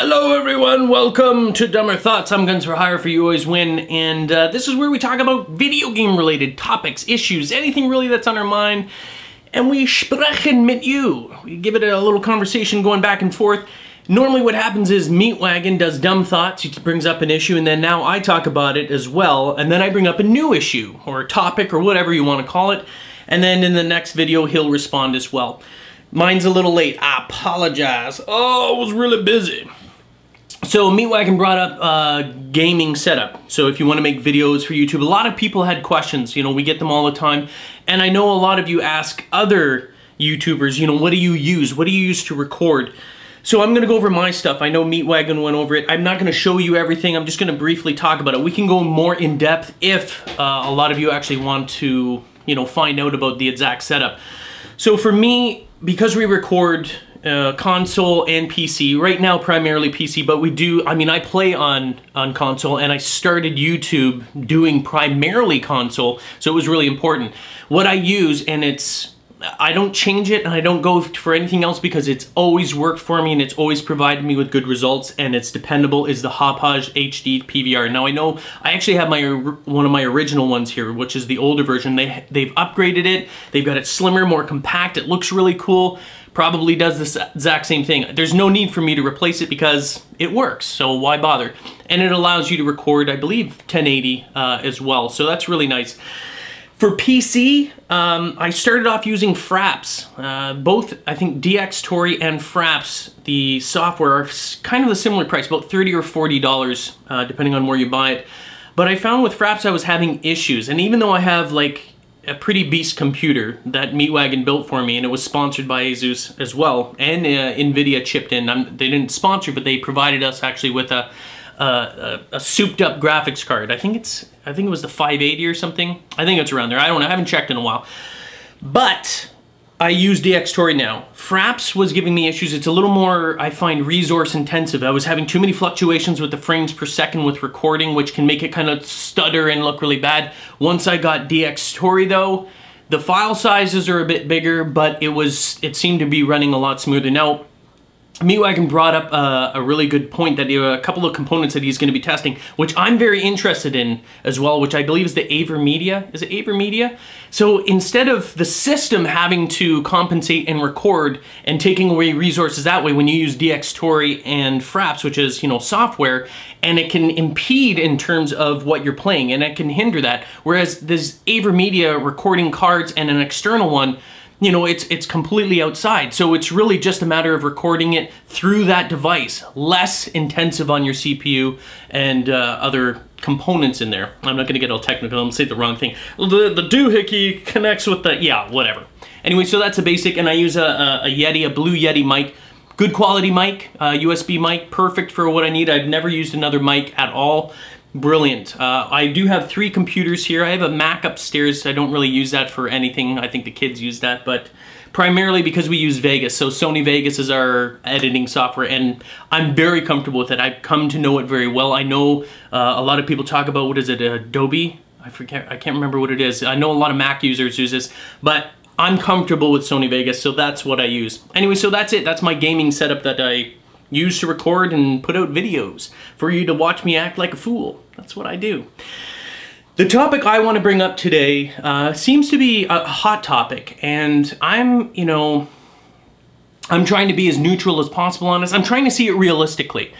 Hello everyone, welcome to Dumber Thoughts. I'm Guns for Hire for You Always Win, and this is where we talk about video game related topics, issues, anything really that's on our mind, and we sprechen mit you. We give it a little conversation going back and forth. Normally what happens is Meatwagon does Dumb Thoughts, he brings up an issue, and then now I talk about it as well, and then I bring up a new issue, or a topic, or whatever you want to call it, and then in the next video he'll respond as well. Mine's a little late, I apologize. Oh, I was really busy. So Meatwagon brought up gaming setup. So if you want to make videos for YouTube, a lot of people had questions. You know, we get them all the time. And I know a lot of you ask other YouTubers, you know, what do you use? What do you use to record? So I'm going to go over my stuff. I know Meatwagon went over it. I'm not going to show you everything. I'm just going to briefly talk about it. We can go more in depth if a lot of you actually want to, you know, find out about the exact setup. So for me, because we record console and PC, right now primarily PC, but we do, I mean, I play on console, and I started YouTube doing primarily console, so it was really important. What I use, and I don't change it and I don't go for anything else because it's always worked for me and it's always provided me with good results and it's dependable, is the Hauppauge HD PVR. Now I know I actually have one of my original ones here, which is the older version. They've upgraded it, they've got it slimmer, more compact, it looks really cool, probably does the exact same thing. There's no need for me to replace it because it works, so why bother? And it allows you to record, I believe, 1080 as well, so that's really nice. For PC, I started off using Fraps. Both, I think, DxTory and Fraps, the software, are kind of a similar price, about $30 or $40, depending on where you buy it. But I found with Fraps I was having issues, and even though I have like a pretty beast computer that Meatwagon built for me, and it was sponsored by Asus as well, and NVIDIA chipped in. They didn't sponsor, but they provided us actually with a souped up graphics card. I think it was the 580 or something. I think it's around there. I don't know. I haven't checked in a while. But I use DxTory now. Fraps was giving me issues. It's a little more, I find, resource intensive. I was having too many fluctuations with the frames per second with recording, which can make it kind of stutter and look really bad. Once I got DxTory though, the file sizes are a bit bigger, but it seemed to be running a lot smoother. Now, Meatwagon brought up a really good point, that a couple of components that he's going to be testing, which I'm very interested in as well, which I believe is the AverMedia. Is it AverMedia? So instead of the system having to compensate and record and taking away resources that way, when you use DxTory and Fraps, which is, you know, software, and it can impede in terms of what you're playing, and it can hinder that. Whereas this AverMedia recording cards and an external one, you know, it's completely outside. So it's really just a matter of recording it through that device, less intensive on your CPU and other components in there. I'm not gonna get all technical and say the wrong thing. The doohickey connects with the, yeah, whatever. Anyway, so that's a basic, and I use a Yeti, a Blue Yeti mic. Good quality mic, USB mic, perfect for what I need. I've never used another mic at all. Brilliant. I do have 3 computers here. I have a Mac upstairs. I don't really use that for anything. I think the kids use that, but primarily because we use Vegas. So Sony Vegas is our editing software, and I'm very comfortable with it. I've come to know it very well. I know a lot of people talk about, what is it, Adobe? I can't remember what it is. I know a lot of Mac users use this, but I'm comfortable with Sony Vegas, so that's what I use. Anyway, so that's it. That's my gaming setup that I use to record and put out videos for you to watch me act like a fool. That's what I do. The topic I want to bring up today seems to be a hot topic, and I'm trying to be as neutral as possible on this. I'm trying to see it realistically.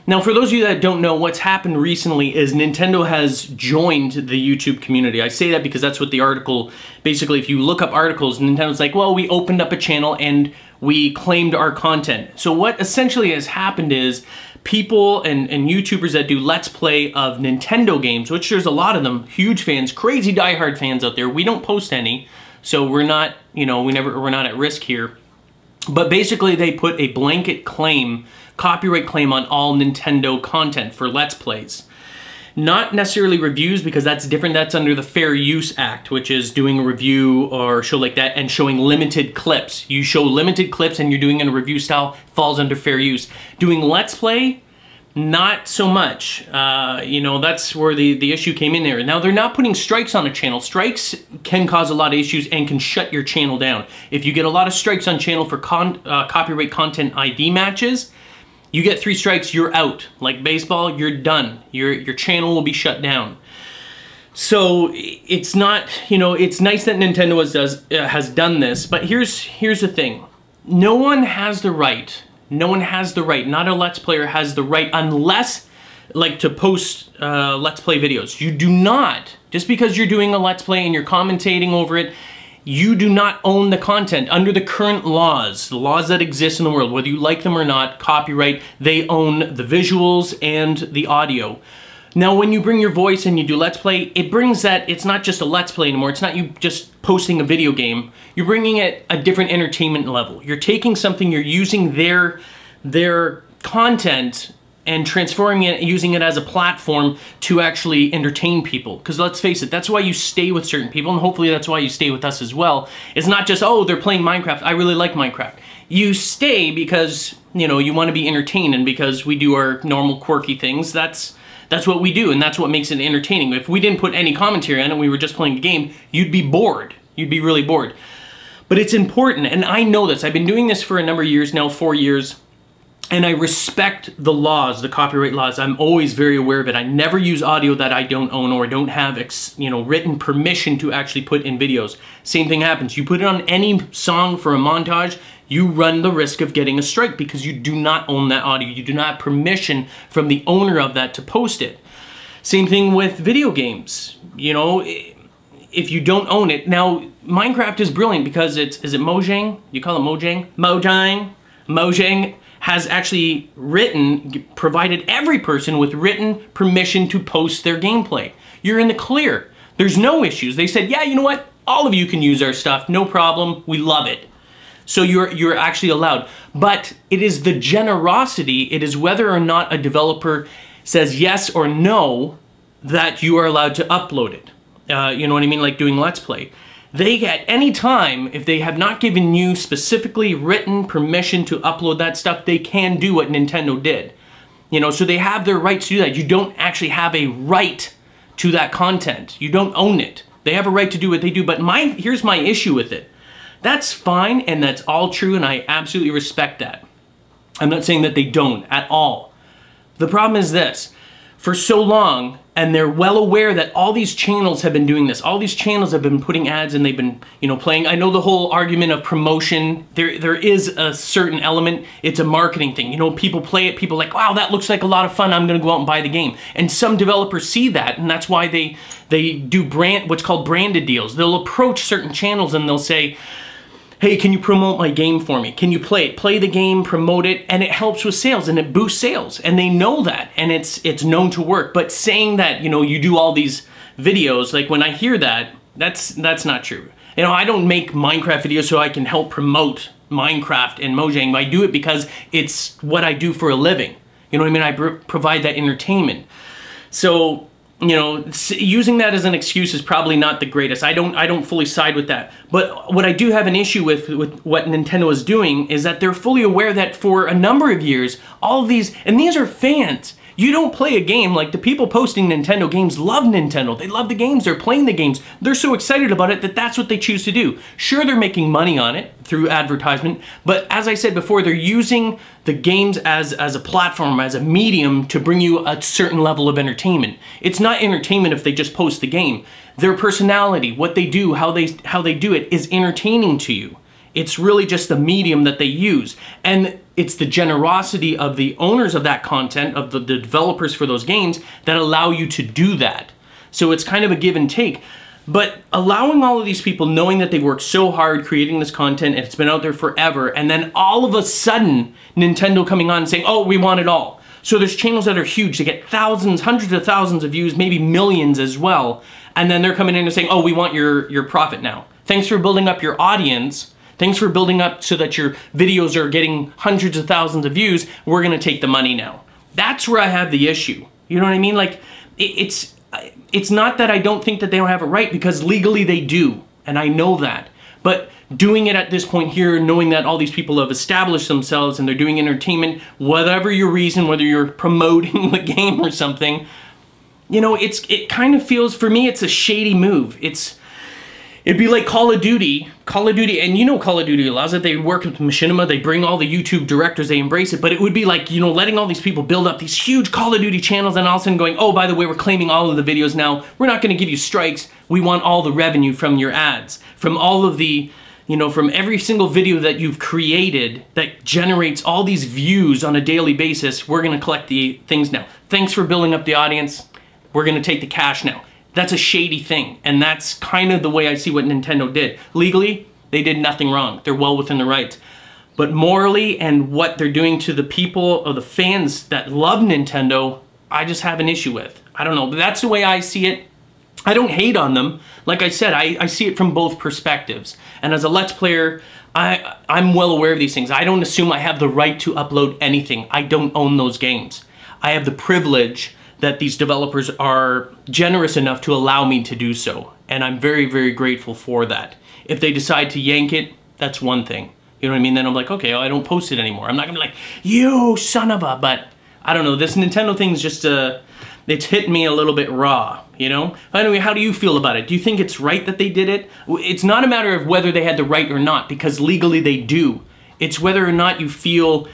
Now, for those of you that don't know, what's happened recently is Nintendo has joined the YouTube community. I say that because that's what the article, basically, if you look up articles, Nintendo's like, well, we opened up a channel and we claimed our content. So what essentially has happened is people and YouTubers that do Let's Play of Nintendo games, which there's a lot of them, huge fans, crazy diehard fans out there. We don't post any, so we're not, you know, we're not at risk here. But basically they put a blanket claim, copyright claim on all Nintendo content for Let's Plays. Not necessarily reviews, because that's different. That's under the Fair Use Act, which is doing a review or show like that and showing limited clips. You show limited clips and you're doing it in a review style, falls under fair use. Doing Let's Play, not so much. You know, that's where the issue came in there. Now, they're not putting strikes on a channel. Strikes can cause a lot of issues and can shut your channel down. If you get a lot of strikes on channel for copyright content ID matches, You get 3 strikes, you're out. Like baseball, you're done. Your channel will be shut down. So it's not, you know, it's nice that Nintendo has done this, but here's the thing. No one has the right, not a Let's Player has the right, unless, like, to post Let's Play videos. You do not, just because you're doing a Let's Play and you're commentating over it, you do not own the content. Under the current laws, the laws that exist in the world, whether you like them or not, copyright, they own the visuals and the audio. Now, when you bring your voice and you do Let's Play, it brings that, it's not just a Let's Play anymore, it's not you just posting a video game, you're bringing it a different entertainment level. You're taking something, you're using their content and transforming it, using it as a platform to actually entertain people. Because let's face it, that's why you stay with certain people, and hopefully that's why you stay with us as well. It's not just, oh, they're playing Minecraft, I really like Minecraft. You stay because, you know, you want to be entertained, and because we do our normal quirky things, that's what we do, and that's what makes it entertaining. If we didn't put any commentary on it, we were just playing a game, you'd be bored. You'd be really bored. But it's important, and I know this. I've been doing this for a number of years now, 4 years, and I respect the laws, the copyright laws. I'm always very aware of it. I never use audio that I don't own or don't have, you know, written permission to actually put in videos. Same thing happens. You put it on any song for a montage, you run the risk of getting a strike because you do not own that audio. You do not have permission from the owner of that to post it. Same thing with video games. You know, if you don't own it. Now, Minecraft is brilliant because is it Mojang? You call it Mojang? Mojang has actually provided every person with written permission to post their gameplay. You're in the clear. There's no issues. They said, yeah, you know what? All of you can use our stuff, no problem, we love it. So you're actually allowed. But it is the generosity, it is whether or not a developer says yes or no that you are allowed to upload it. You know what I mean? Like doing Let's Play. They, at any time, if they have not given you specifically written permission to upload that stuff, they can do what Nintendo did. You know, so they have their rights to do that. You don't actually have a right to that content. You don't own it. They have a right to do what they do, but here's my issue with it. That's fine, and that's all true, and I absolutely respect that. I'm not saying that they don't at all. The problem is this. For so long, and they're well aware that all these channels have been doing this. All these channels have been putting ads and they've been, you know, playing. I know the whole argument of promotion, there is a certain element. It's a marketing thing. You know, people play it, people are like, wow, that looks like a lot of fun. I'm gonna go out and buy the game. And some developers see that, and that's why they do what's called branded deals. They'll approach certain channels and they'll say, hey, can you promote my game for me? Can you play it? Play the game, promote it, and it helps with sales, and it boosts sales. And they know that, and it's known to work. But saying that, you know, you do all these videos, like when I hear that, that's not true. You know, I don't make Minecraft videos so I can help promote Minecraft and Mojang. I do it because it's what I do for a living. You know what I mean? I provide that entertainment. So, you know, using that as an excuse is probably not the greatest. I don't fully side with that. But what I do have an issue with what Nintendo is doing is that they're fully aware that for a number of years, all of these, and these are fans. You don't play a game, like the people posting Nintendo games love Nintendo. They love the games, they're playing the games. They're so excited about it that that's what they choose to do. Sure, they're making money on it through advertisement, but as I said before, they're using the games as a platform, as a medium to bring you a certain level of entertainment. It's not entertainment if they just post the game. Their personality, what they do, how they do it is entertaining to you. It's really just the medium that they use. And it's the generosity of the owners of that content, of the developers for those games, that allow you to do that. So it's kind of a give and take. But allowing all of these people, knowing that they worked so hard creating this content and it's been out there forever, and then all of a sudden Nintendo coming on and saying, oh, we want it all. So there's channels that are huge, they get thousands, hundreds of thousands of views, maybe millions as well. And then they're coming in and saying, oh, we want your profit now. Thanks for building up your audience. Thanks for building up so that your videos are getting hundreds of thousands of views. We're gonna take the money now. That's where I have the issue. You know what I mean? Like, it's not that I don't think that they don't have it right, because legally they do, and I know that. But doing it at this point here, knowing that all these people have established themselves and they're doing entertainment, whatever your reason, whether you're promoting the game or something, you know, it kind of feels, for me, it's a shady move. It'd be like Call of Duty, and you know Call of Duty allows it. They work with Machinima, they bring all the YouTube directors, they embrace it, but it would be like, you know, letting all these people build up these huge Call of Duty channels and all of a sudden going, oh, by the way, we're claiming all of the videos now. We're not going to give you strikes. We want all the revenue from your ads, from all of the, you know, from every single video that you've created that generates all these views on a daily basis. We're going to collect the things now. Thanks for building up the audience. We're going to take the cash now. That's a shady thing, and that's kind of the way I see what Nintendo did. Legally, they did nothing wrong. They're well within the rights. But morally and what they're doing to the people or the fans that love Nintendo, I just have an issue with. I don't know, but that's the way I see it. I don't hate on them. Like I said, I see it from both perspectives. And as a Let's Player, I'm well aware of these things. I don't assume I have the right to upload anything. I don't own those games. I have the privilege that these developers are generous enough to allow me to do so. And I'm very, very grateful for that. If they decide to yank it, that's one thing. You know what I mean? Then I'm like, okay, I don't post it anymore. I'm not gonna be like, you son of a, but I don't know, this Nintendo thing's just, it's hit me a little bit raw, you know? Anyway, how do you feel about it? Do you think it's right that they did it? It's not a matter of whether they had the right or not, because legally they do. It's whether or not you feel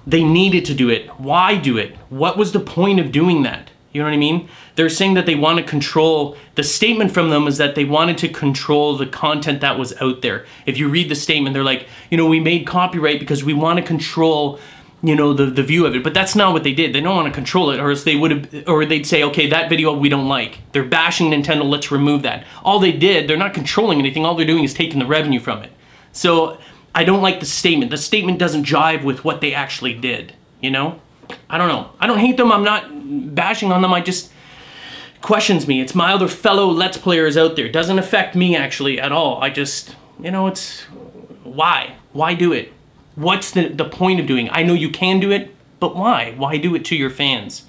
they needed to do it. Why do it? What was the point of doing that? You know what I mean? They're saying that they want to control, the statement from them is that they wanted to control the content that was out there. If you read the statement, they're like, you know, we made copyright because we want to control, you know, the view of it. But that's not what they did. They don't want to control it, or else they would have, or they'd say, okay, that video we don't like. They're bashing Nintendo, let's remove that. All they did, they're not controlling anything, all they're doing is taking the revenue from it. So I don't like the statement. The statement doesn't jive with what they actually did, you know? I don't know. I don't hate them. I'm not bashing on them. I just questions me. It's my other fellow Let's Players out there. It doesn't affect me actually at all. I just, you know, it's why? Why do it? What's the point of doing it? I know you can do it, but why? Why do it to your fans?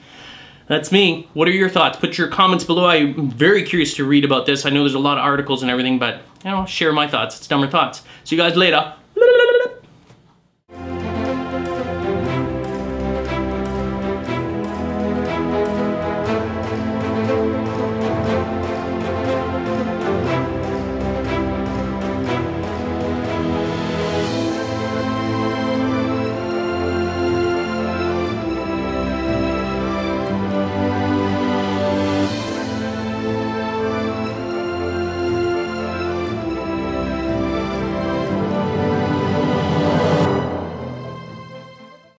That's me. What are your thoughts? Put your comments below. I'm very curious to read about this. I know there's a lot of articles and everything, but, you know, share my thoughts. It's Dumber Thoughts. See you guys later.